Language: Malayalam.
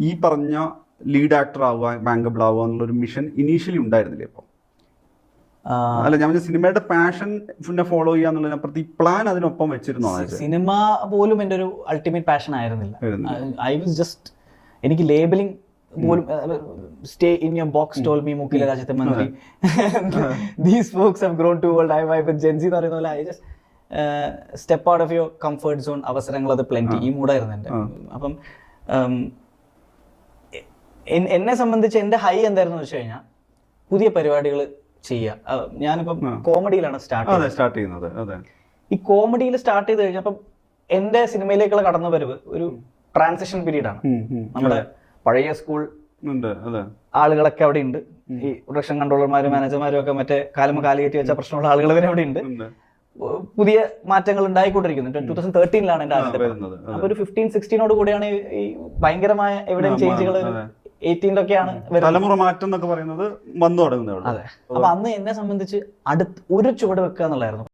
ഈ പറഞ്ഞ ലീഡ് ആക്ടർ ആവുക, ബാങ്കബിൾ ആവുക എന്നുള്ളൊരു മിഷൻ ഇനീഷ്യലി ഉണ്ടായിരുന്നില്ലേ ഇപ്പം? അല്ല, ഞാൻ സിനിമയുടെ പാഷൻ പിന്നെ ഫോളോ ചെയ്യാന്നുള്ളതിനപ്പുറത്ത് ഈ പ്ലാൻ അതിനൊപ്പം വെച്ചിരുന്നോ? സിനിമ പോലും എൻ്റെ ഒരു അൾട്ടിമേറ്റ് പാഷൻ ആയിരുന്നില്ല. ഐ വാസ് ജസ്റ്റ്, എനിക്ക് ലേബലിംഗ് പോലും, stay in your box told me മുക്കിലെ രാജ്യത്തെ മന്ത്രി, these folks have grown too old, I with Gen Z എന്ന് പറയുന്ന പോലെ I just step out of your comfort zone, അവസരങ്ങൾ അത് പ്ലെന്റി, ഈ മൂഡായിരുന്നു എൻ്റെ. അപ്പം എന്നെ സംബന്ധിച്ച് എൻ്റെ ഹൈ എന്തായിരുന്നു വെച്ച് കഴിഞ്ഞാൽ പുതിയ പരിപാടികൾ ചെയ്യുക. ഞാനിപ്പം കോമഡിയിലാണ് സ്റ്റാർട്ട് ചെയ്യുന്നത്. ഈ കോമഡിയിൽ സ്റ്റാർട്ട് ചെയ്ത് കഴിഞ്ഞപ്പം എൻ്റെ സിനിമയിലേക്കുള്ള കടന്നുവരവ് ഒരു ട്രാൻസിഷൻ പീരീഡ് ആണ്. നമ്മുടെ പഴയ സ്കൂൾ ആളുകളൊക്കെ അവിടെ ഉണ്ട്, ഈ പ്രൊഡക്ഷൻ കൺട്രോളർമാരും മാനേജർമാരും ഒക്കെ മറ്റേ കാലുകയറ്റി വെച്ച പ്രശ്നമുള്ള ആളുകൾ വരെ അവിടെ ഉണ്ട്. പുതിയ മാറ്റങ്ങൾ ഉണ്ടായിക്കൊണ്ടിരിക്കുന്നു. 2013 എൻ്റെ ആദ്യത്തെ. അപ്പൊ ഒരു 15-16 കൂടെയാണ് ഈ ഭയങ്കരമായ എവിടെയും ചേഞ്ചുകൾ 18-ഒക്കെയാണ് തലമുറ മാറ്റം എന്നൊക്കെ പറയുന്നത് വന്നു തുടങ്ങുന്നത്. അതെ. അപ്പൊ അന്ന് എന്നെ സംബന്ധിച്ച് ഒരു ചുവട് വെക്കുക എന്നുള്ളായിരുന്നു.